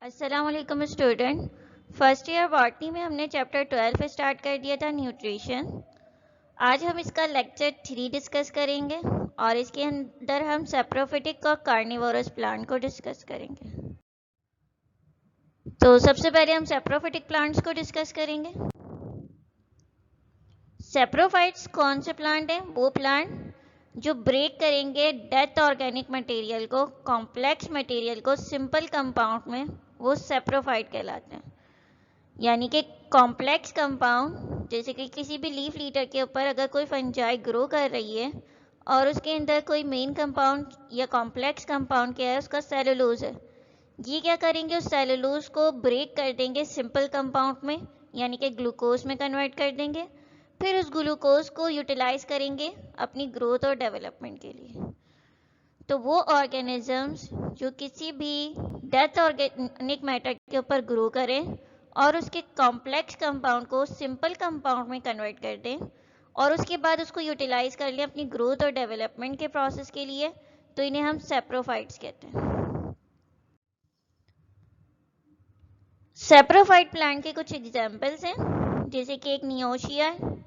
अस्सलाम वालेकुम student. First year botany में हमने चैप्टर 12 स्टार्ट कर दिया था, न्यूट्रिशन। आज हम इसका लेक्चर 3 डिस्कस करेंगे और इसके अंदर हम सेप्रोफिटिक और कार्निवोरस प्लांट को डिस्कस करेंगे। तो सबसे पहले हम सेप्रोफिटिक प्लांट्स को डिस्कस करेंगे। सेप्रोफाइट्स कौन से प्लांट हैं? वो प्लांट जो ब्रेक करेंगे डेथ ऑर्गेनिक मटेरियल को, कॉम्प्लेक्स मटेरियल को सिंपल कंपाउंड में, वो सेप्रोफाइट कहलाते हैं। यानी कि कॉम्प्लेक्स कंपाउंड, जैसे कि किसी भी लीफ लीटर के ऊपर अगर कोई फंजाई ग्रो कर रही है और उसके अंदर कोई मेन कंपाउंड या कॉम्प्लेक्स कंपाउंड क्या है, उसका सेलुलोज है, ये क्या करेंगे, उस सेलुलोज को ब्रेक कर देंगे सिंपल कंपाउंड में, यानी कि ग्लूकोज में कन्वर्ट कर देंगे। फिर उस ग्लूकोज को यूटिलाइज करेंगे अपनी ग्रोथ और डेवलपमेंट के लिए। तो वो ऑर्गेनिजम्स जो किसी भी डेथ ऑर्गेनिक मैटर के ऊपर ग्रो करें और उसके कॉम्प्लेक्स कंपाउंड को सिंपल कंपाउंड में कन्वर्ट कर दें और उसके बाद उसको यूटिलाइज कर लें अपनी ग्रोथ और डेवलपमेंट के प्रोसेस के लिए, तो इन्हें हम सेप्रोफाइट्स कहते हैं। सेप्रोफाइट प्लांट के कुछ एग्जाम्पल्स हैं, जैसे कि एक नियोशिया है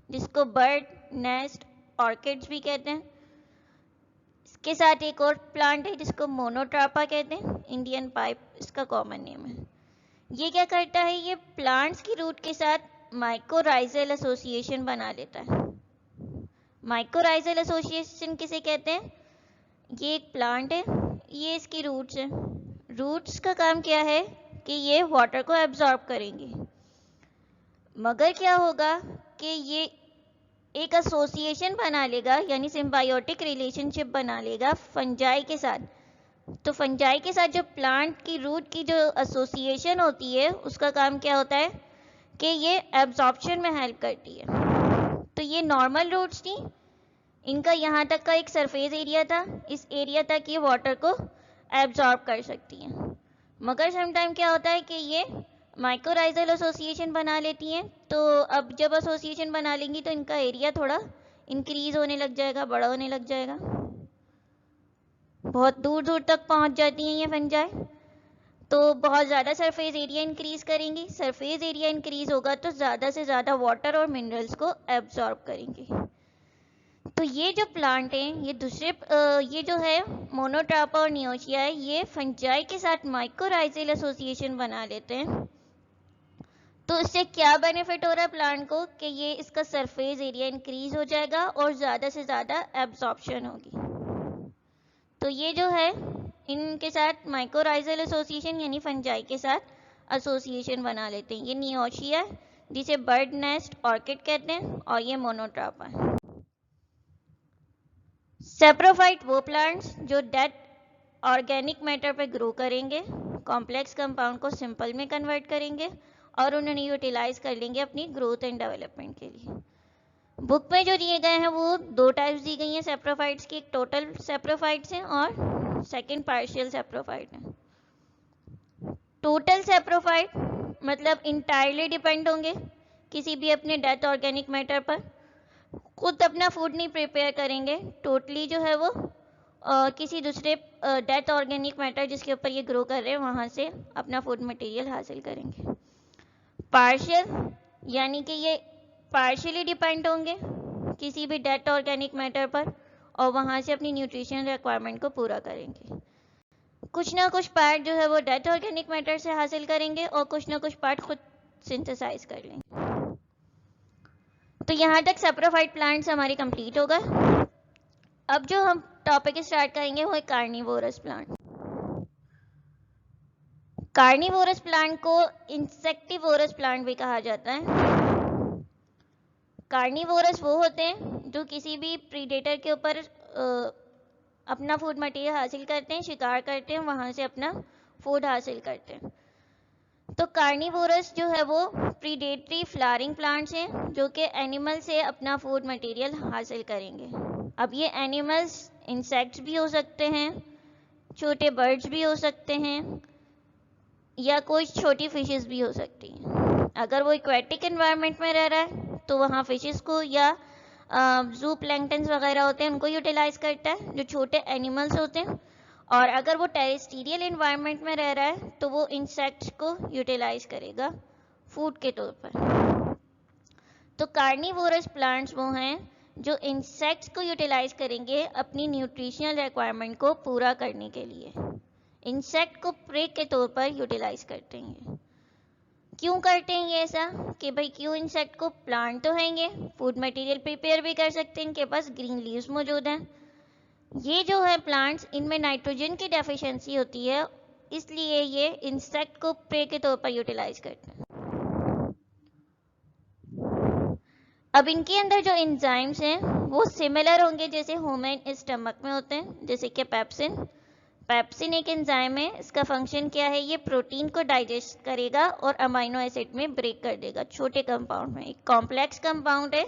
जिसको बर्ड नेस्ट ऑर्किड्स भी कहते हैं। इसके साथ एक और प्लांट है जिसको मोनोट्रापा कहते हैं, इंडियन पाइप इसका कॉमन नेम है। ये क्या करता है, ये प्लांट्स की रूट के साथ माइकोराइजल एसोसिएशन बना लेता है। माइकोराइजल एसोसिएशन किसे कहते हैं? ये एक प्लांट है, ये इसकी रूट्स हैं। रूट्स का काम क्या है कि ये वाटर को एब्जॉर्ब करेंगी, मगर क्या होगा कि ये एक एसोसिएशन बना लेगा, यानी सिम्बायोटिक रिलेशनशिप बना लेगा फंजाई के साथ। तो फंजाई के साथ जो प्लांट की रूट की जो एसोसिएशन होती है, उसका काम क्या होता है कि ये एब्जॉर्प्शन में हेल्प करती है। तो ये नॉर्मल रूट्स थी, इनका यहाँ तक का एक सरफेस एरिया था, इस एरिया तक ये वाटर को एब्जॉर्ब कर सकती हैं। मगर समटाइम क्या होता है कि ये माइक्रोराइजल एसोसिएशन बना लेती हैं, तो अब जब एसोसिएशन बना लेंगी तो इनका एरिया थोड़ा इंक्रीज होने लग जाएगा, बड़ा होने लग जाएगा, बहुत दूर दूर तक पहुंच जाती हैं ये फंजाई। तो बहुत ज़्यादा सरफेस एरिया इंक्रीज करेंगी, सरफेस एरिया इंक्रीज होगा तो ज़्यादा से ज़्यादा वाटर और मिनरल्स को एब्जॉर्ब करेंगी। तो ये जो प्लांट हैं, ये दूसरे ये जो है मोनोट्रापा और नियोशिया है, ये फंजाई के साथ माइकोराइजल एसोसिएशन बना लेते हैं। तो इससे क्या बेनिफिट हो रहा है प्लांट को कि ये इसका सरफेस एरिया इंक्रीज हो जाएगा और ज़्यादा से ज़्यादा एब्जॉर्प्शन होगी। तो ये जो है इनके साथ माइकोराइजल एसोसिएशन यानी फंजाई के साथ एसोसिएशन बना लेते हैं। ये नियोशिया जिसे बर्ड नेस्ट ऑर्किड कहते हैं और ये मोनोट्रापा है। सेप्रोफाइट वो प्लांट्स जो डेड ऑर्गेनिक मैटर पे ग्रो करेंगे, कॉम्प्लेक्स कंपाउंड को सिंपल में कन्वर्ट करेंगे और उन्हें यूटिलाइज कर लेंगे अपनी ग्रोथ एंड डेवलपमेंट के लिए। बुक में जो दिए गए हैं वो दो टाइप्स दी गई हैं सेप्रोफाइट्स की, एक टोटल सेप्रोफाइट्स हैं और सेकंड पार्शियल सेप्रोफाइट हैं। टोटल सेप्रोफाइट मतलब इंटायरली डिपेंड होंगे किसी भी अपने डेथ ऑर्गेनिक मैटर पर, खुद अपना फूड नहीं प्रिपेयर करेंगे, टोटली जो है वो किसी दूसरे डेथ ऑर्गेनिक मैटर जिसके ऊपर ये ग्रो कर रहे हैं वहाँ से अपना फूड मटेरियल हासिल करेंगे। पार्शियल यानी कि ये पार्शियली डिपेंड होंगे किसी भी डेथ ऑर्गेनिक मैटर पर और वहाँ से अपनी न्यूट्रिशन रिक्वायरमेंट को पूरा करेंगे। कुछ ना कुछ पार्ट जो है वो डेथ ऑर्गेनिक मैटर से हासिल करेंगे और कुछ ना कुछ पार्ट खुद सिंथेसाइज कर लेंगे। तो यहाँ तक सेप्रोफाइट प्लांट्स हमारे कंप्लीट हो गए। अब जो हम टॉपिक स्टार्ट करेंगे वो है कार्निवोरस प्लांट। कार्निवोरस प्लांट को इंसेक्टिवोरस प्लांट भी कहा जाता है। कार्निवोरस वो होते हैं जो किसी भी प्रीडेटर के ऊपर अपना फूड मटेरियल हासिल करते हैं, शिकार करते हैं, वहाँ से अपना फूड हासिल करते हैं। तो कार्निवोरस जो है वो प्रीडेटरी फ्लावरिंग प्लांट्स हैं जो कि एनिमल से अपना फूड मटेरियल हासिल करेंगे। अब ये एनिमल्स इंसेक्ट्स भी हो सकते हैं, छोटे बर्ड्स भी हो सकते हैं, या कोई छोटी फिशेस भी हो सकती हैं। अगर वो एक्वेटिक एनवायरनमेंट में रह रहा है तो वहाँ फिशेस को या जू प्लैंक्टन्स वगैरह होते हैं उनको यूटिलाइज करता है, जो छोटे एनिमल्स होते हैं। और अगर वो टेरेस्ट्रियल एनवायरनमेंट में रह रहा है तो वो इंसेक्ट्स को यूटिलाइज करेगा फूड के तौर पर। तो कार्निवोरस प्लांट्स वो हैं जो इंसेक्ट्स को यूटिलाइज करेंगे अपनी न्यूट्रिशनल रिक्वायरमेंट को पूरा करने के लिए। इंसेक्ट को प्रे के तौर पर यूटिलाइज करते हैं। क्यों करते हैं ये ऐसा कि भाई क्यों इंसेक्ट को, प्लांट तो हैंगे, फूड मटेरियल प्रिपेयर भी कर सकते हैं, इनके पास ग्रीन लीव्स मौजूद हैं। ये जो है प्लांट्स, इनमें नाइट्रोजन की डेफिशिएंसी होती है, इसलिए ये इंसेक्ट को प्रे के तौर पर यूटिलाइज करते हैं। अब इनके अंदर जो एंजाइम्स हैं वो सिमिलर होंगे जैसे ह्यूमन स्टमक में होते हैं, जैसे कि पेप्सिन। पेप्सिन एक एंजाइम है, इसका फंक्शन क्या है, ये प्रोटीन को डाइजेस्ट करेगा और अमाइनो एसिड में ब्रेक कर देगा छोटे कंपाउंड में। एक कॉम्प्लेक्स कंपाउंड है,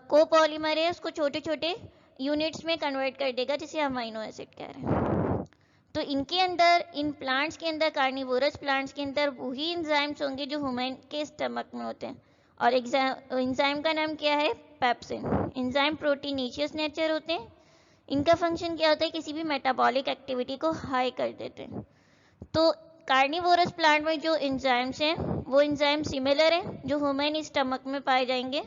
कोपॉलीमर है, उसको छोटे छोटे यूनिट्स में कन्वर्ट कर देगा जिसे अमाइनो एसिड कह रहे हैं। तो इनके अंदर, इन प्लांट्स के अंदर, कार्निवोरस प्लांट्स के अंदर वही एंजाइम्स होंगे जो ह्यूमन के स्टमक में होते हैं। और एंजाइम का नाम क्या है, पेप्सिन। एंजाइम प्रोटीनेशियस नेचर होते हैं। इनका फंक्शन क्या होता है, किसी भी मेटाबॉलिक एक्टिविटी को हाई कर देते हैं। तो कार्निवोरस प्लांट में जो एंजाइम्स हैं वो एंजाइम सिमिलर हैं जो ह्यूमन स्टमक में पाए जाएंगे,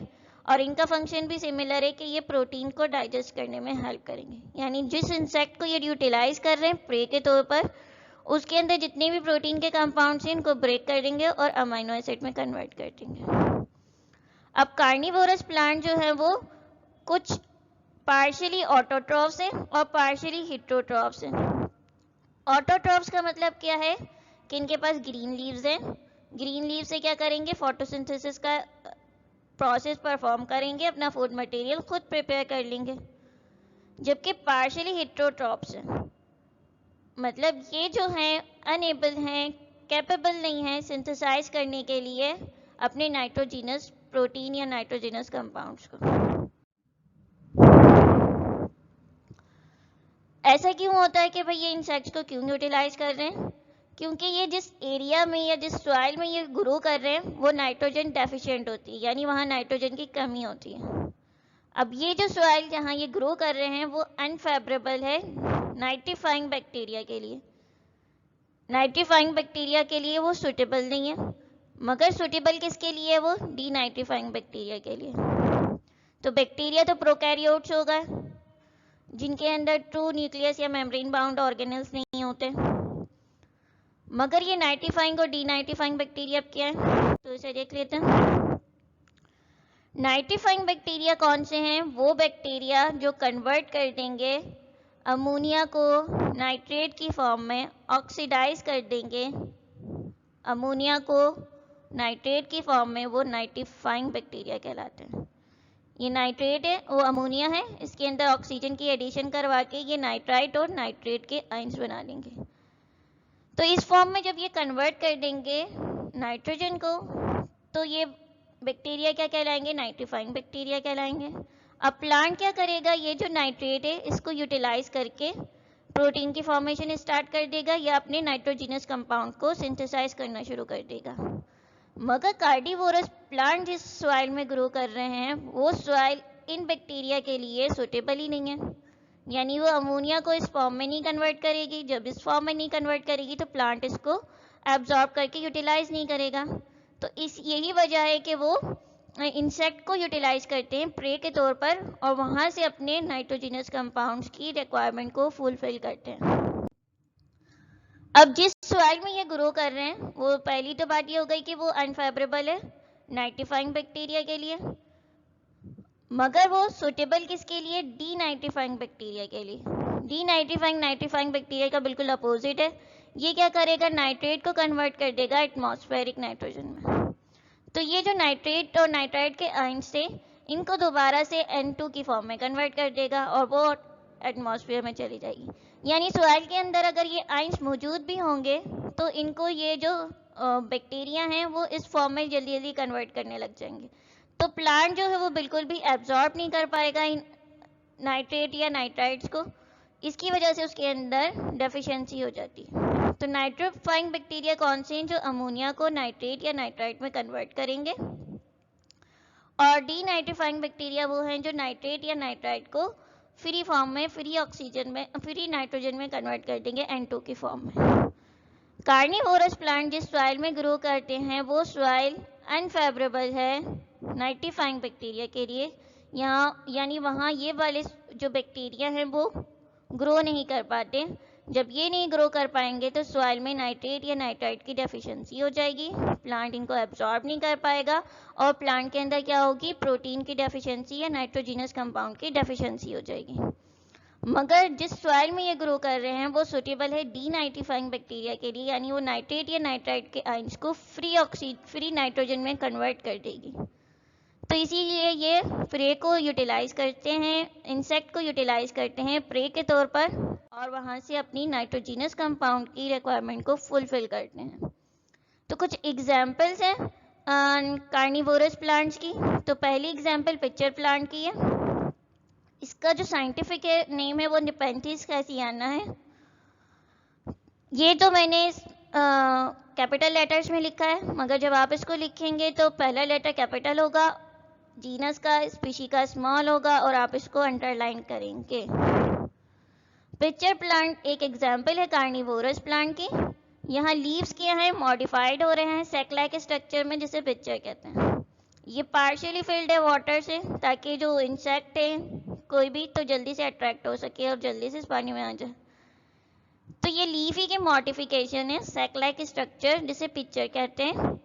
और इनका फंक्शन भी सिमिलर है कि ये प्रोटीन को डाइजेस्ट करने में हेल्प करेंगे। यानी जिस इंसेक्ट को ये यूटिलाइज कर रहे हैं प्रे के तौर पर, उसके अंदर जितने भी प्रोटीन के कंपाउंड्स हैं इनको ब्रेक कर देंगे और अमाइनो एसिड में कन्वर्ट कर देंगे। अब कार्निवोरस प्लांट जो है वो कुछ पार्शियली ऑटोट्रॉफ्स हैं और पार्शियली हेटेरोट्रॉफ्स हैं। ऑटोट्रॉफ्स का मतलब क्या है कि इनके पास ग्रीन लीव्स हैं। ग्रीन लीव से क्या करेंगे, फोटोसिंथेसिस का प्रोसेस परफॉर्म करेंगे, अपना फूड मटेरियल खुद प्रिपेयर कर लेंगे। जबकि पार्शियली हेटेरोट्रॉफ्स हैं, मतलब ये जो हैं अनएबल हैं, कैपेबल नहीं है सिंथेसाइज करने के लिए अपने नाइट्रोजिनस प्रोटीन या नाइट्रोजिनस कंपाउंड्स को। ऐसा क्यों होता है कि भाई ये इंसेक्ट्स को क्यों यूटिलाइज कर रहे हैं, क्योंकि ये जिस एरिया में या जिस सॉइल में ये ग्रो कर रहे हैं वो नाइट्रोजन डेफिशिएंट होती है, यानी वहाँ नाइट्रोजन की कमी होती है। अब ये जो सॉइल जहाँ ये ग्रो कर रहे हैं वो अनफेवरेबल है नाइट्रीफाइंग बैक्टीरिया के लिए। नाइट्रीफाइंग बैक्टीरिया के लिए वो सुटेबल नहीं है, मगर सुटेबल किसके लिए है, वो डीनाइट्रीफाइंग बैक्टीरिया के लिए। तो बैक्टीरिया तो प्रोकैरियोट्स होगा जिनके अंदर ट्रू न्यूक्लियस या मेम्ब्रेन बाउंड ऑर्गेनेल्स नहीं होते, मगर ये नाइट्रीफाइंग और डीनाइट्रीफाइंग बैक्टीरिया क्या है, तो इसे देख लेते हैं। नाइट्रीफाइंग बैक्टीरिया कौन से हैं, वो बैक्टीरिया जो कन्वर्ट कर देंगे अमोनिया को नाइट्रेट की फॉर्म में, ऑक्सीडाइज कर देंगे अमोनिया को नाइट्रेट की फॉर्म में, वो नाइट्रीफाइंग बैक्टीरिया कहलाते हैं। ये नाइट्रेट है, वो अमोनिया है, इसके अंदर ऑक्सीजन की एडिशन करवा के ये नाइट्राइट और नाइट्रेट के आयंस बना देंगे। तो इस फॉर्म में जब ये कन्वर्ट कर देंगे नाइट्रोजन को, तो ये बैक्टीरिया क्या कहलाएंगे, नाइट्रीफाइंग बैक्टीरिया कहलाएंगे। अब प्लांट क्या करेगा, ये जो नाइट्रेट है इसको यूटिलाइज करके प्रोटीन की फॉर्मेशन स्टार्ट कर देगा या अपने नाइट्रोजिनस कंपाउंड को सिंथेसाइज करना शुरू कर देगा। मगर कार्निवोरस प्लांट जिस सॉइल में ग्रो कर रहे हैं वो सॉइल इन बैक्टीरिया के लिए सुटेबल ही नहीं है, यानी वो अमोनिया को इस फॉर्म में नहीं कन्वर्ट करेगी। जब इस फॉर्म में नहीं कन्वर्ट करेगी तो प्लांट इसको एब्जॉर्ब करके यूटिलाइज नहीं करेगा। तो यही वजह है कि वो इंसेक्ट को यूटिलाइज करते हैं प्रे के तौर पर और वहाँ से अपने नाइट्रोजिनस कंपाउंड्स की रिक्वायरमेंट को फुलफिल करते हैं। अब जिस सॉइल में ये ग्रो कर रहे हैं वो पहली तो बात ये हो गई कि वो अनफेवरेबल है नाइट्रीफाइंग बैक्टीरिया के लिए, मगर वो सुटेबल किसके लिए, डीनाइट्रीफाइंग बैक्टीरिया के लिए। डीनाइट्रीफाइंग नाइट्रीफाइंग बैक्टीरिया का बिल्कुल अपोजिट है। ये क्या करेगा, नाइट्रेट को कन्वर्ट कर देगा एटमॉस्फेरिक नाइट्रोजन में। तो ये जो नाइट्रेट और नाइट्राइट के आयंस थे इनको दोबारा से N2 की फॉर्म में कन्वर्ट कर देगा और वो एटमॉस्फेयर में चली जाएगी। यानी सॉइल के अंदर अगर ये आयंस मौजूद भी होंगे तो इनको ये जो बैक्टीरिया हैं वो इस फॉर्म में जल्दी जल्दी कन्वर्ट करने लग जाएंगे। तो प्लांट जो है वो बिल्कुल भी एब्जॉर्ब नहीं कर पाएगा इन नाइट्रेट या नाइट्राइट्स को, इसकी वजह से उसके अंदर डेफिशिएंसी हो जाती है। तो नाइट्रोफाइंग बैक्टीरिया कौन से हैं, जो अमोनिया को नाइट्रेट या नाइट्राइट में कन्वर्ट करेंगे, और डीनाइट्रीफाइंग बैक्टीरिया वो हैं जो नाइट्रेट या नाइट्राइट को फ्री फॉर्म में, फ्री ऑक्सीजन में, फ्री नाइट्रोजन में कन्वर्ट कर देंगे N2 की फॉर्म में। कार्निवोरस प्लांट जिस सॉइल में ग्रो करते हैं वो सॉइल अनफेवरेबल है नाइट्रीफाइंग बैक्टीरिया के लिए, यहाँ यानी वहाँ ये वाले जो बैक्टीरिया हैं वो ग्रो नहीं कर पाते। जब ये नहीं ग्रो कर पाएंगे तो सॉइल में नाइट्रेट या नाइट्राइट की डेफिशिएंसी हो जाएगी, प्लांट इनको एब्जॉर्ब नहीं कर पाएगा और प्लांट के अंदर क्या होगी, प्रोटीन की डेफिशिएंसी या नाइट्रोजिनस कंपाउंड की डेफिशिएंसी हो जाएगी। मगर जिस सॉइल में ये ग्रो कर रहे हैं वो सुटेबल है डीनाइट्रीफाइंग बैक्टीरिया के लिए, यानी वो नाइट्रेट या नाइट्राइट के आयंस को फ्री नाइट्रोजन में कन्वर्ट कर देगी। तो इसीलिए ये प्रे को यूटिलाइज करते हैं, इंसेक्ट को यूटिलाइज करते हैं प्रे के तौर पर और वहाँ से अपनी नाइट्रोजिनस कंपाउंड की रिक्वायरमेंट को फुलफिल करते हैं। तो कुछ एग्जाम्पल्स हैं कार्निवोरस प्लांट्स की। तो पहली एग्जाम्पल पिक्चर प्लांट की है। इसका जो साइंटिफिक नेम है वो नेपेंथिस कैसियाना है। ये तो मैंने कैपिटल लेटर्स में लिखा है, मगर जब आप इसको लिखेंगे तो पहला लेटर कैपिटल होगा, जीनस का, स्पीशी का स्मॉल होगा और आप इसको अंडरलाइन करेंगे। पिक्चर प्लांट एक एग्जाम्पल है कार्निवोरस प्लांट की। यहाँ लीव्स क्या हैं, मॉडिफाइड हो रहे हैं सैक लाइक स्ट्रक्चर में, जिसे पिक्चर कहते हैं। ये पार्शियली फिल्ड है वाटर से, ताकि जो इंसेक्ट है कोई भी तो जल्दी से अट्रैक्ट हो सके और जल्दी से इस पानी में आ जाए। तो ये लीफी की मॉडिफिकेशन है सैक लाइक स्ट्रक्चर, जिसे पिक्चर कहते हैं,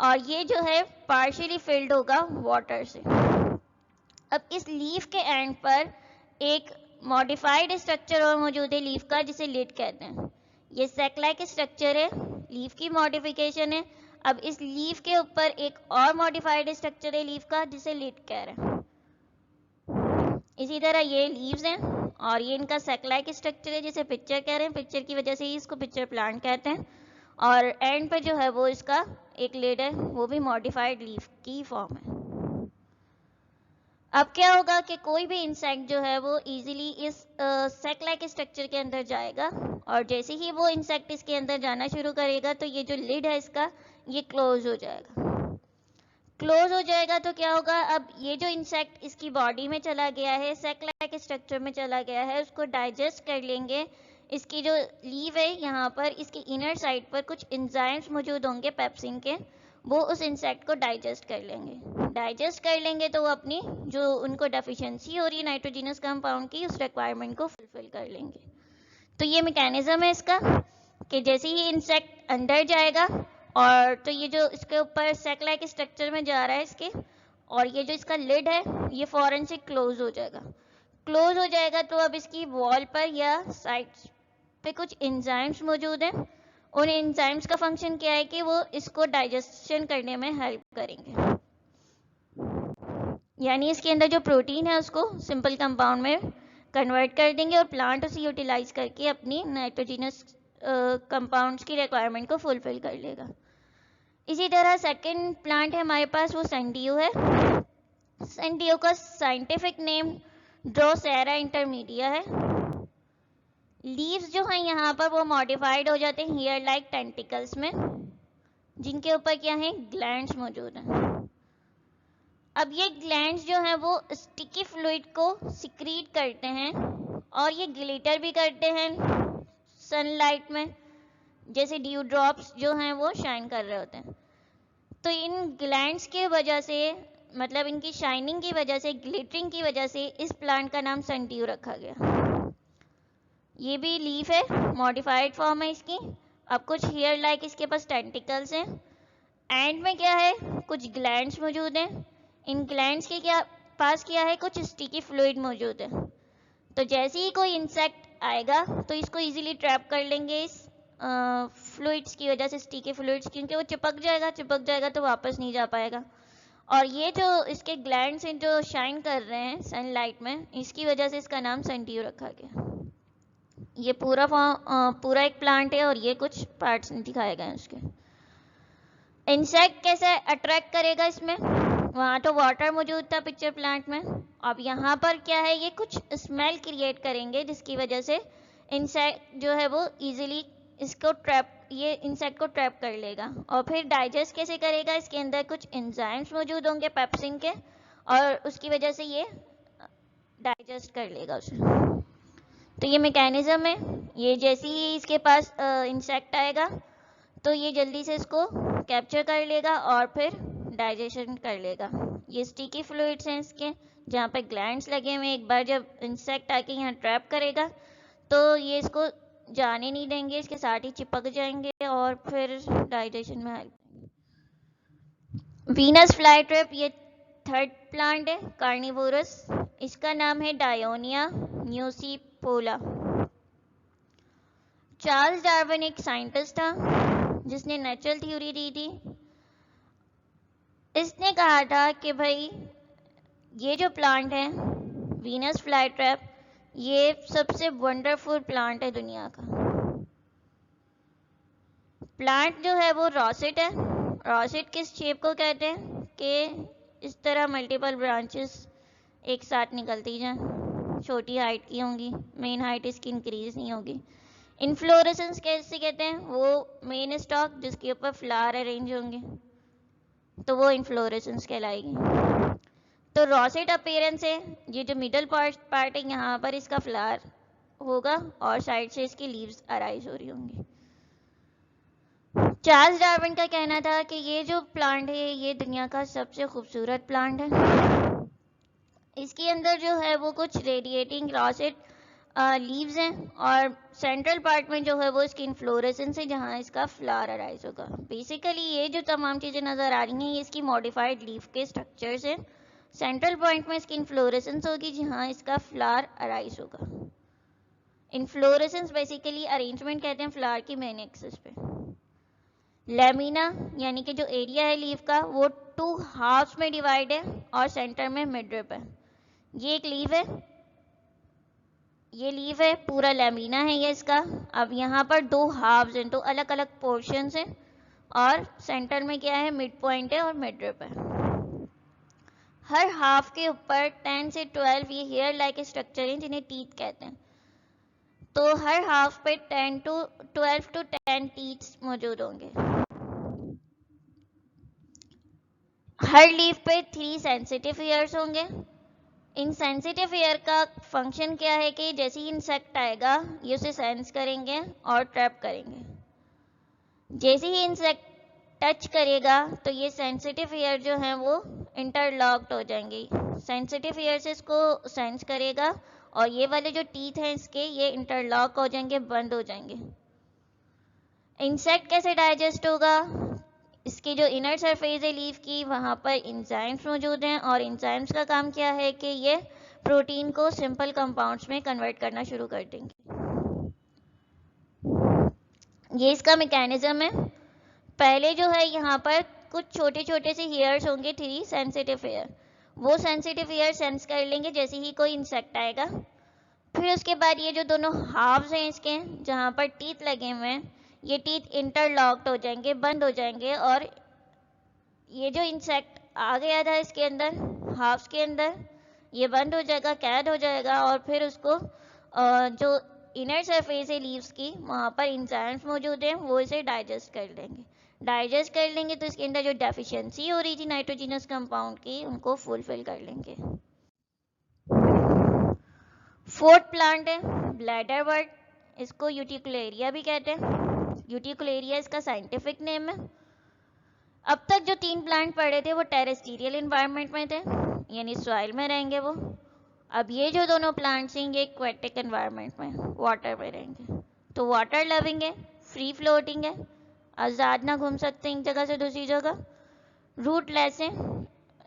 और ये जो है पार्शियली फिल्ड होगा वाटर से। अब इस लीफ के एंड पर एक मॉडिफाइड स्ट्रक्चर और मौजूद है लीफ का, जिसे लिड कहते हैं। ये सैक लाइक स्ट्रक्चर है, लीफ की मॉडिफिकेशन है। अब इस लीफ के ऊपर एक और मॉडिफाइड स्ट्रक्चर है लीफ का, जिसे लिड कह रहे हैं। इसी तरह ये लीव्स हैं और ये इनका सैक लाइक स्ट्रक्चर है, जिसे पिक्चर कह रहे हैं। पिक्चर की वजह से ही इसको पिक्चर प्लांट कहते हैं। और एंड पर जो है वो इसका एक लिड है, वो भी मॉडिफाइड लीफ की फॉर्म है। अब क्या होगा कि कोई भी इंसेक्ट जो है वो इजीली इस सैक लाइक स्ट्रक्चर के अंदर जाएगा, और जैसे ही वो इंसेक्ट इसके अंदर जाना शुरू करेगा तो ये जो लिड है इसका, ये क्लोज हो जाएगा। क्लोज हो जाएगा तो क्या होगा, अब ये जो इंसेक्ट इसकी बॉडी में चला गया है, सैक लाइक स्ट्रक्चर में चला गया है, उसको डाइजेस्ट कर लेंगे। इसकी जो लीव है यहाँ पर, इसकी इनर साइड पर कुछ एंजाइम्स मौजूद होंगे पेप्सिन के, वो उस इंसेक्ट को डाइजेस्ट कर लेंगे। डाइजेस्ट कर लेंगे तो वो अपनी जो उनको डेफिशिएंसी हो रही है नाइट्रोजिनस कंपाउंड की, उस रिक्वायरमेंट को फुलफिल कर लेंगे। तो ये मैकेनिज्म है इसका कि जैसे ही इंसेक्ट अंदर जाएगा और तो ये जो इसके ऊपर सैक लाइक स्ट्रक्चर में जा रहा है इसके, और ये जो इसका लिड है ये फौरन से क्लोज हो जाएगा। क्लोज हो जाएगा तो अब इसकी वॉल पर या साइड्स पे कुछ एंजाइम्स मौजूद हैं। उन एंजाइम्स का फंक्शन क्या है कि वो इसको डाइजेशन करने में हेल्प करेंगे, यानी इसके अंदर जो प्रोटीन है उसको सिंपल कंपाउंड में कन्वर्ट कर देंगे और प्लांट उसे यूटिलाइज करके अपनी नाइट्रोजिनस कंपाउंड्स की रिक्वायरमेंट को फुलफिल कर लेगा। इसी तरह सेकंड प्लांट है हमारे पास, वो सनडियो है। सनडियो का साइंटिफिक नेम ड्रोसेरा इंटरमीडिया है। लीव्स जो हैं यहाँ पर वो मॉडिफाइड हो जाते हैं हेयर लाइक टेंटिकल्स में, जिनके ऊपर क्या है, ग्लैंड्स मौजूद हैं। अब ये ग्लैंड्स जो हैं वो स्टिकी फ्लूइड को सिक्रीट करते हैं और ये ग्लिटर भी करते हैं सनलाइट में, जैसे ड्यू ड्रॉप्स जो हैं वो शाइन कर रहे होते हैं। तो इन ग्लैंड्स की वजह से, मतलब इनकी शाइनिंग की वजह से, ग्लिटरिंग की वजह से इस प्लांट का नाम सनड्यू रखा गया। ये भी लीफ है, मॉडिफाइड फॉर्म है इसकी। अब कुछ हेयर लाइक इसके पास टेंटिकल्स हैं। एंड में क्या है, कुछ ग्लैंड्स मौजूद हैं। इन ग्लैंड्स के पास क्या है, कुछ स्टिकी फ्लूइड मौजूद है। तो जैसे ही कोई इंसेक्ट आएगा तो इसको इजीली ट्रैप कर लेंगे इस फ्लूइड्स की वजह से, स्टिकी फ्लूइड्स, क्योंकि वो चिपक जाएगा तो वापस नहीं जा पाएगा। और ये जो इसके ग्लैंड्स हैं जो शाइन कर रहे हैं सनलाइट में, इसकी वजह से इसका नाम सनड्यू रखा गया। ये पूरा एक प्लांट है और ये कुछ पार्ट्स दिखाए गए हैं उसके। इंसेक्ट कैसे अट्रैक्ट करेगा इसमें, वहाँ तो वाटर मौजूद था पिक्चर प्लांट में। अब यहाँ पर क्या है, ये कुछ स्मेल क्रिएट करेंगे जिसकी वजह से इंसेक्ट जो है वो इजीली ये इंसेक्ट को ट्रैप कर लेगा। और फिर डाइजेस्ट कैसे करेगा, इसके अंदर कुछ एंजाइम्स मौजूद होंगे पेप्सिन के, और उसकी वजह से ये डाइजेस्ट कर लेगा उसे। तो ये मैकेनिज्म है। ये जैसे ही इसके पास इंसेक्ट आएगा तो ये जल्दी से इसको कैप्चर कर लेगा और फिर डाइजेशन कर लेगा। ये स्टिकी फ्लूइड्स हैं इसके, जहाँ पे ग्लैंड्स लगे हुए हैं। एक बार जब इंसेक्ट आके यहाँ ट्रैप करेगा तो ये इसको जाने नहीं देंगे, इसके साथ ही चिपक जाएंगे और फिर डाइजेशन में हेल्प। वीनस फ्लाई ट्रैप ये थर्ड प्लांट है कार्निवोरस। इसका नाम है डायोनिया न्यूसीपोला। चार्ल्स डार्विन एक साइंटिस्ट था जिसने नेचुरल थ्योरी दी थी। इसने कहा था कि भाई ये जो प्लांट है वीनस फ्लाई ट्रैप, ये सबसे वंडरफुल प्लांट है दुनिया का। प्लांट जो है वो रॉसेट है। रॉसेट किस शेप को कहते हैं कि इस तरह मल्टीपल ब्रांचेस एक साथ निकलती जाएं, छोटी हाइट की होंगी, मेन हाइट इसकी इंक्रीज नहीं होगी। इनफ्लोरेसेंस कैसे कहते हैं, वो मेन स्टॉक जिसके ऊपर फ्लावर अरेंज होंगे तो वो इनफ्लोरेसेंस कहलाएगी। तो रॉसेट अपीयरेंस है, ये जो मिडल पार्ट है यहाँ पर इसका फ्लावर होगा और साइड से इसकी लीव्स अराइज हो रही होंगी। चार्ल्स डार्विन का कहना था कि ये जो प्लांट है ये दुनिया का सबसे खूबसूरत प्लांट है। इसके अंदर जो है वो कुछ रेडिएटिंग रॉसेट लीव्स हैं और सेंट्रल पार्ट में जो है वो इसकी इनफ्लोरेसेंस है जहाँ इसका फ्लावर अराइज होगा। बेसिकली ये जो तमाम चीज़ें नज़र आ रही हैं ये इसकी मॉडिफाइड लीफ के स्ट्रक्चर्स हैं। सेंट्रल पॉइंट में इसकी इनफ्लोरेसेंस होगी जहाँ इसका फ्लावर अराइज होगा। इनफ्लोरेसेंस बेसिकली अरेंजमेंट कहते हैं फ्लावर की मेन एक्सिस पे। लेमिना यानी कि जो एरिया है लीफ का वो 2 हाफ्स में डिवाइड है और सेंटर में मिडरिप है। ये एक लीफ है, ये लीफ है, पूरा लेमिना है ये इसका। अब यहाँ पर 2 हाफ्स हैं, तो अलग अलग पोर्शंस हैं और सेंटर में क्या है, मिड पॉइंट है और मिडरिप है। हर हाफ के ऊपर 10 से 12 ये हेयर लाइक स्ट्रक्चर हैं जिन्हें टीथ कहते हैं। तो हर हाफ पे 12 to 10 टीथ्स मौजूद होंगे। हर लीफ पे 3 सेंसिटिव हेयर्स होंगे। इन सेंसिटिव हेयर का फंक्शन क्या है कि जैसे ही इंसेक्ट आएगा ये उसे सेंस करेंगे और ट्रैप करेंगे। जैसे ही इंसेक्ट टच करेगा तो ये सेंसिटिव हेयर जो हैं वो इंटरलॉक्ड हो जाएंगे। सेंसिटिव हेयर से इसको सेंस करेगा और ये वाले जो टीथ हैं इसके ये इंटरलॉक हो जाएंगे, बंद हो जाएंगे। इंसेक्ट कैसे डाइजेस्ट होगा, इसकी जो इनर सरफेस है लीफ की वहाँ पर इंजाइम्स मौजूद हैं और इंजाइम्स का काम क्या है कि ये प्रोटीन को सिंपल कंपाउंड्स में कन्वर्ट करना शुरू कर देंगे। ये इसका मैकेनिज्म है। पहले जो है यहाँ पर कुछ छोटे छोटे से हेयर्स होंगे, 3 सेंसिटिव हेयर। वो सेंसिटिव हेयर सेंस कर लेंगे जैसे ही कोई इंसेक्ट आएगा। फिर उसके बाद ये जो दोनों हाफ्स हैं इसके जहाँ पर टीथ लगे हुए हैं ये टीथ इंटरलॉक्ड हो जाएंगे, बंद हो जाएंगे और ये जो इंसेक्ट आ गया था इसके अंदर हाफ्स के अंदर ये बंद हो जाएगा, कैद हो जाएगा और फिर उसको जो इनर सरफेस है लीव्स की वहाँ पर इंजाइम्स मौजूद हैं वो इसे डाइजेस्ट कर लेंगे। डाइजेस्ट कर लेंगे तो इसके अंदर जो डेफिशिएंसी हो रही थी नाइट्रोजनस कंपाउंड की उनको फुलफिल कर लेंगे। फोर्थ प्लांट है ब्लैडर वर्ट, इसको यूटिकुलेरिया भी कहते हैं। यूटिकुलेरिया इसका साइंटिफिक नेम है। अब तक जो 3 प्लांट पढ़े थे वो टेरेस्ट्रियल एनवायरनमेंट में थे, यानी सॉइल में रहेंगे वो। अब ये जो दोनों प्लांट्स हैं ये एक्वेटिक एनवायरनमेंट में, वाटर में रहेंगे। तो वाटर लविंग है, फ्री फ्लोटिंग है, आज़ाद ना घूम सकते एक जगह से दूसरी जगह। रूटलेस है,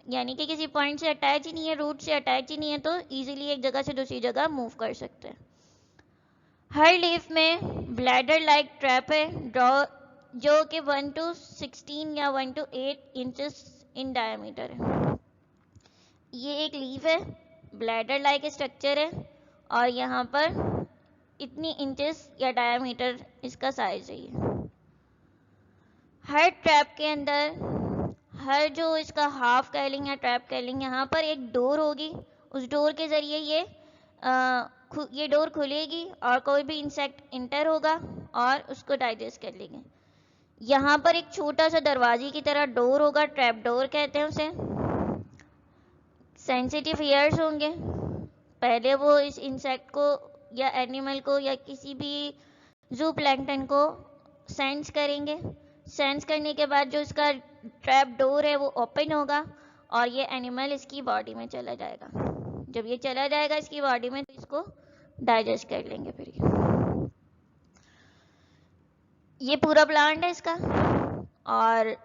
यानी कि किसी पॉइंट से अटैच ही नहीं है, रूट से अटैच ही नहीं है, तो इजीली एक जगह से दूसरी जगह मूव कर सकते हैं। हर लीफ में ब्लैडर लाइक ट्रैप है जो कि 1 to 16 या 1 to 8 इंचेस इन डायमीटर है। ये एक लीफ है, ब्लैडर लाइक स्ट्रक्चर है और यहाँ पर इतनी इंचेस या डायमीटर इसका साइज है। हर ट्रैप के अंदर हर जो इसका हाफ कह लें या ट्रैप कह लें यहाँ पर एक डोर होगी। उस डोर के ज़रिए ये डोर खुलेगी और कोई भी इंसेक्ट इंटर होगा और उसको डाइजेस्ट कर लेंगे। यहाँ पर एक छोटा सा दरवाजे की तरह डोर होगा, ट्रैप डोर कहते हैं उसे। सेंसिटिव हेयर्स होंगे, पहले वो इस इंसेक्ट को या एनिमल को या किसी भी जू प्लैंक्टन को सेंस करेंगे। सेंस करने के बाद जो इसका ट्रैप डोर है वो ओपन होगा और ये एनिमल इसकी बॉडी में चला जाएगा। जब ये चला जाएगा इसकी बॉडी में तो इसको डाइजेस्ट कर लेंगे। फिर ये पूरा प्लांट है इसका, और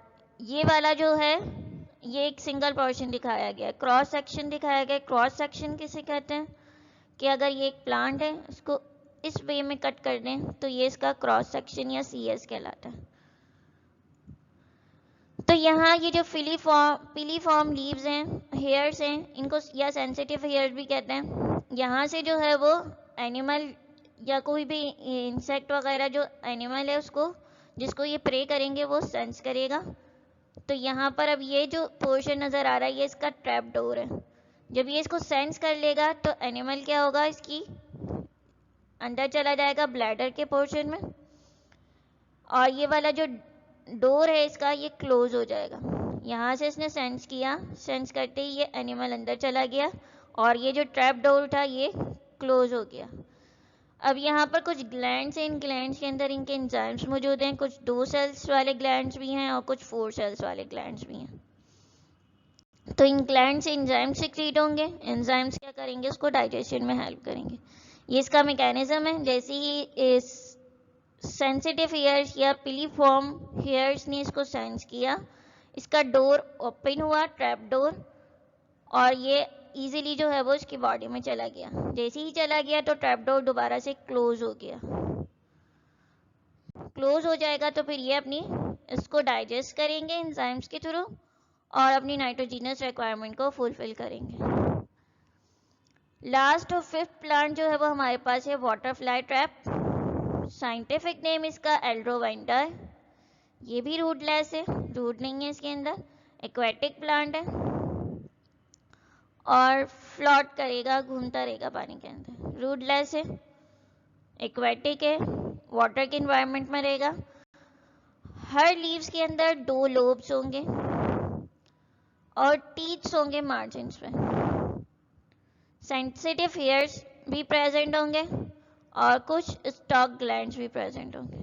ये वाला जो है ये एक सिंगल पोर्शन दिखाया गया है, क्रॉस सेक्शन दिखाया गया है। क्रॉस सेक्शन किसे कहते हैं कि अगर ये एक प्लांट है इसको इस वे में कट कर दें तो ये इसका क्रॉस सेक्शन या CS कहलाता है। तो यहाँ ये जो पिलीफॉर्म लीव्स हैं, हेयर्स हैं, इनको या सेंसिटिव हेयर्स भी कहते हैं। यहाँ से जो है वो एनिमल या कोई भी इंसेक्ट वगैरह जो एनिमल है उसको जिसको ये प्रे करेंगे वो सेंस करेगा। तो यहाँ पर अब ये जो पोर्शन नज़र आ रहा है ये इसका ट्रैप डोर है। जब ये इसको सेंस कर लेगा तो एनिमल क्या होगा, इसकी अंदर चला जाएगा ब्लैडर के पोर्शन में, और ये वाला जो डोर है इसका ये क्लोज हो जाएगा। यहाँ से इसने सेंस किया, सेंस करते ही ये एनिमल अंदर चला गया और ये जो ट्रैप डोर था ये क्लोज हो गया। अब यहाँ पर कुछ ग्लैंड्स हैं, इन ग्लैंड्स के अंदर इनके एंजाइम्स मौजूद हैं। कुछ 2 सेल्स वाले ग्लैंड्स भी हैं और कुछ 4 सेल्स वाले ग्लैंड्स भी हैं। तो इन ग्लैंड से एंजाइम्स सिक्रीट होंगे। एंजाइम्स क्या करेंगे, उसको डाइजेशन में हेल्प करेंगे। ये इसका मैकेनिज्म है। जैसे ही इस सेंसिटिव हेयर्स या पिलीफॉर्म हेयर्स ने इसको सेंस किया, इसका डोर ओपन हुआ, ट्रैप डोर, और ये इजीली जो है वो इसकी बॉडी में चला गया। जैसे ही चला गया तो ट्रैप डोर दोबारा से क्लोज हो गया। क्लोज हो जाएगा तो फिर ये अपनी इसको डाइजेस्ट करेंगे एंजाइम्स के थ्रू और अपनी नाइट्रोजीनस रिक्वायरमेंट को फुलफिल करेंगे। लास्ट और फिफ्थ प्लांट जो है वो हमारे पास है वाटरफ्लाई ट्रैप। साइंटिफिक नेम इसका एल्ड्रोवाइंडा है। ये भी रूटलेस है, रूट नहीं है इसके अंदर। एक्वेटिक प्लांट है और फ्लोट करेगा, घूमता रहेगा पानी के अंदर। रूटलेस है, एक्वेटिक है, वाटर के इन्वायरमेंट में रहेगा। हर लीव्स के अंदर 2 लोब्स होंगे और टीथ्स होंगे मार्जिन्स पे। सेंसिटिव हेयर्स भी प्रेजेंट होंगे और कुछ स्टॉक ग्लैंड्स भी प्रेजेंट होंगे।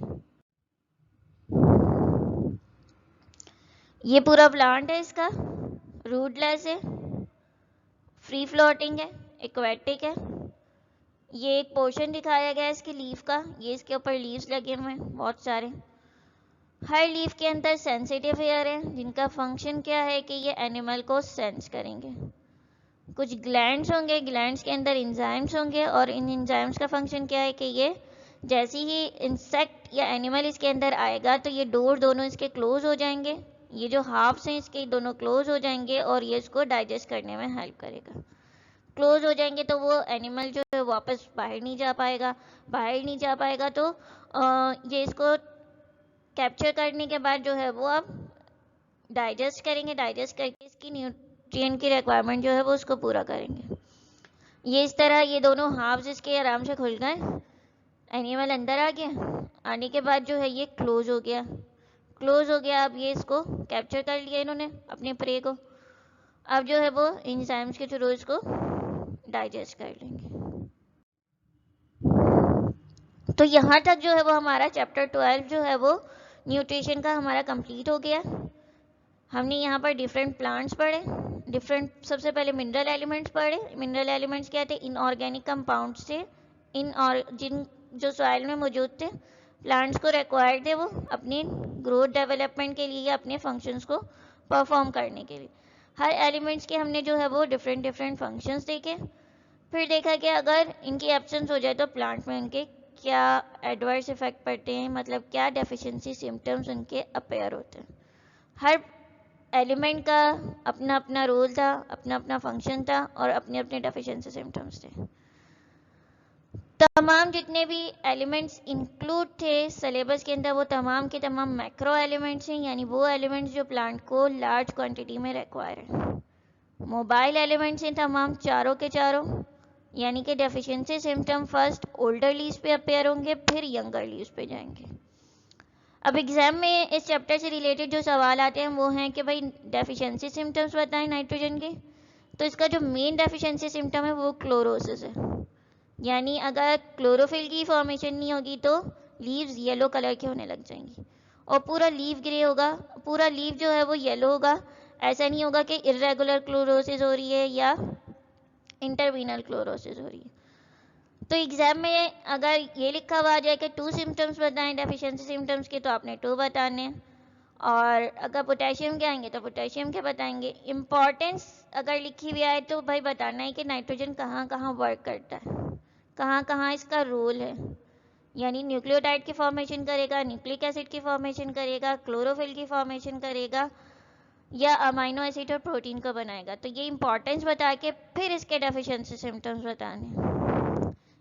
ये पूरा प्लांट है इसका, रूटलेस है, फ्री फ्लोटिंग है, एक्वेटिक है। ये एक पोर्शन दिखाया गया है इसके लीफ का, ये इसके ऊपर लीव्स लगे हुए हैं बहुत सारे। हर लीफ के अंदर सेंसिटिव हेयर है जिनका फंक्शन क्या है कि ये एनिमल को सेंस करेंगे। कुछ ग्लैंड्स होंगे, ग्लैंड्स के अंदर एंजाइम्स होंगे और इन एंजाइम्स का फंक्शन क्या है कि ये जैसे ही इंसेक्ट या एनिमल इसके अंदर आएगा तो ये डोर दोनों इसके क्लोज हो जाएंगे। ये जो हाफ्स हैं इसके दोनों क्लोज हो जाएंगे और ये इसको डाइजेस्ट करने में हेल्प करेगा। क्लोज हो जाएंगे तो वो एनिमल जो है वापस बाहर नहीं जा पाएगा। बाहर नहीं जा पाएगा तो ये इसको कैप्चर करने के बाद जो है वो अब डाइजेस्ट करेंगे। डाइजेस्ट करके इसकी न्यूट्रिएंट की रिक्वायरमेंट जो है वो उसको पूरा करेंगे। ये इस तरह ये दोनों हाफ्स इसके आराम से खुल गए। एनिमल अंदर आ गया, आने के बाद जो है ये क्लोज हो गया। क्लोज हो गया, अब ये इसको कैप्चर कर लिया इन्होंने अपने प्रे को। अब जो है वो एंजाइम्स के थ्रू इसको डाइजेस्ट कर लेंगे। तो यहाँ तक जो है वो हमारा चैप्टर 12 जो है वो न्यूट्रिशन का हमारा कंप्लीट हो गया। हमने यहाँ पर डिफरेंट प्लांट्स पढ़े, डिफरेंट सबसे पहले मिनरल एलिमेंट्स पढ़े। मिनरल एलिमेंट्स क्या थे, इनऑर्गेनिक कंपाउंड्स थे जिन जो सॉइल में मौजूद थे, प्लांट्स को रिक्वायर्ड थे वो अपनी ग्रोथ डेवलपमेंट के लिए, अपने फंक्शंस को परफॉर्म करने के लिए। हर एलिमेंट्स के हमने जो है वो डिफरेंट डिफरेंट फंक्शंस देखे। फिर देखा कि अगर इनकी एब्सेंस हो जाए तो प्लांट में उनके क्या एडवर्स इफेक्ट पड़ते हैं, मतलब क्या डेफिशिएंसी सिम्टम्स उनके अपेयर होते हैं। हर एलिमेंट का अपना अपना रोल था, अपना अपना फंक्शन था और अपने अपने डेफिशिएंसी सिम्टम्स थे। तमाम जितने भी एलिमेंट्स इंक्लूड थे सिलेबस के अंदर वो तमाम के तमाम मैक्रो एलिमेंट्स हैं, यानी वो एलिमेंट्स जो प्लांट को लार्ज क्वांटिटी में रिक्वायर है। मोबाइल एलिमेंट्स हैं तमाम चारों के चारों, यानी कि deficiency symptom first older leaves पे अपेयर होंगे, फिर यंगर लीव्स पे जाएंगे। अब एग्जाम में इस चैप्टर से रिलेटेड जो सवाल आते हैं वो हैं कि भाई डेफिशिएंसी सिम्टम्स बताएं नाइट्रोजन के, तो इसका जो मेन डेफिशिएंसी सिम्टम है वो क्लोरोसिस है, यानी अगर क्लोरोफिल की फॉर्मेशन नहीं होगी तो लीव्स येलो कलर के होने लग जाएंगी और पूरा लीफ ग्रे होगा, पूरा लीफ जो है वो येलो होगा। ऐसा नहीं होगा कि इर्रेगुलर क्लोरोसिस हो रही है या इंटरवीनल क्लोरोसिस हो रही है। तो एग्जाम में अगर ये लिखा हुआ आ जाए कि 2 सिम्टम्स बताएं डेफिशिएंसी सिम्टम्स के, तो आपने 2 बताने हैं, और अगर पोटेशियम के आएंगे तो पोटेशियम के बताएंगे। इम्पॉर्टेंस अगर लिखी हुई आए तो भाई बताना है कि नाइट्रोजन कहाँ कहाँ वर्क करता है, कहाँ कहाँ इसका रोल है, यानी न्यूक्लियोटाइड की फॉर्मेशन करेगा, न्यूक्लिक एसिड की फॉर्मेशन करेगा, क्लोरोफिल की फॉर्मेशन करेगा, या अमाइनो एसिड और प्रोटीन को बनाएगा। तो ये इंपॉर्टेंस बता के फिर इसके डेफिशिएंसी सिम्टम्स बताने।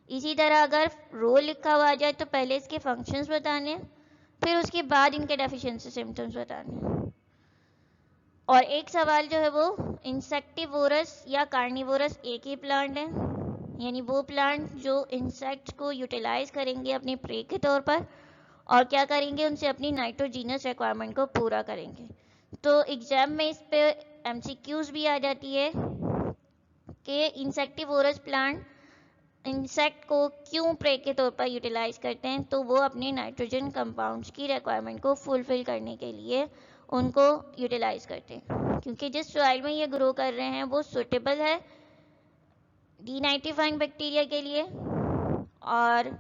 इसी तरह अगर रोल लिखा हुआ आ जाए तो पहले इसके फंक्शंस बताने, फिर उसके बाद इनके डेफिशिएंसी सिम्टम्स बताने। और एक सवाल जो है वो इंसेक्टिवोरस या कार्निवोरस एक ही प्लांट है, यानी वो प्लांट जो इंसेक्ट्स को यूटिलाइज करेंगे अपने प्रे के तौर पर और क्या करेंगे, उनसे अपनी नाइट्रोजीनस रिक्वायरमेंट को पूरा करेंगे। तो एग्जाम में इस पे एमसीक्यूज भी आ जाती है कि इंसेक्टिवोरस प्लांट इंसेक्ट को क्यों प्रे के तौर पर यूटिलाइज करते हैं, तो वो अपने नाइट्रोजन कंपाउंड्स की रिक्वायरमेंट को फुलफिल करने के लिए उनको यूटिलाइज करते हैं, क्योंकि जिस सॉइल में ये ग्रो कर रहे हैं वो सुटेबल है डीनाइट्रीफाइंग बैक्टीरिया के लिए और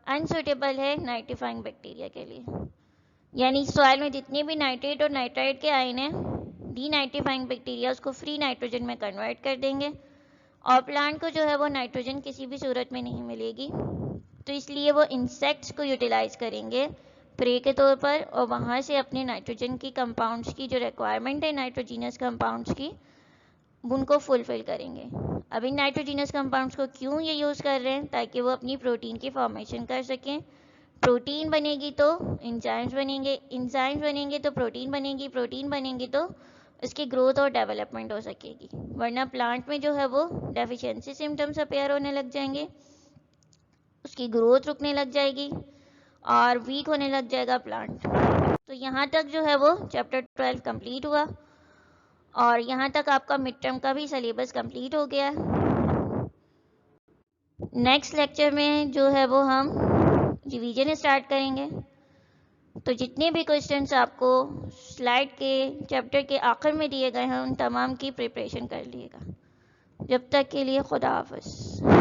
अनसुटेबल है नाइट्रीफाइंग बैक्टीरिया के लिए। यानी सॉइल में जितने भी नाइट्रेट और नाइट्राइट के आयन हैं, डीनाइट्रीफाइंग बैक्टीरिया उसको फ्री नाइट्रोजन में कन्वर्ट कर देंगे और प्लांट को जो है वो नाइट्रोजन किसी भी सूरत में नहीं मिलेगी। तो इसलिए वो इंसेक्ट्स को यूटिलाइज करेंगे प्रे के तौर पर और वहाँ से अपने नाइट्रोजन की कंपाउंड्स की जो रिक्वायरमेंट है नाइट्रोजीनस कंपाउंड्स की, उनको फुलफिल करेंगे। अब इन नाइट्रोजीनस कंपाउंड्स को क्यों ये यूज़ कर रहे हैं, ताकि वो अपनी प्रोटीन की फॉर्मेशन कर सकें। प्रोटीन बनेगी तो एंजाइम्स बनेंगे, एंजाइम्स बनेंगे तो प्रोटीन बनेगी, प्रोटीन बनेंगी तो इसकी ग्रोथ और डेवलपमेंट हो सकेगी। वरना प्लांट में जो है वो डेफिशिएंसी सिम्टम्स अपेयर होने लग जाएंगे, उसकी ग्रोथ रुकने लग जाएगी और वीक होने लग जाएगा प्लांट। तो यहाँ तक जो है वो चैप्टर 12 कंप्लीट हुआ और यहाँ तक आपका मिड टर्म का भी सिलेबस कंप्लीट हो गया। नेक्स्ट लेक्चर में जो है वो हम रिवीजन स्टार्ट करेंगे। तो जितने भी क्वेश्चंस आपको स्लाइड के चैप्टर के आखिर में दिए गए हैं उन तमाम की प्रिपरेशन कर लीजिएगा। जब तक के लिए खुदा हाफ़िज़।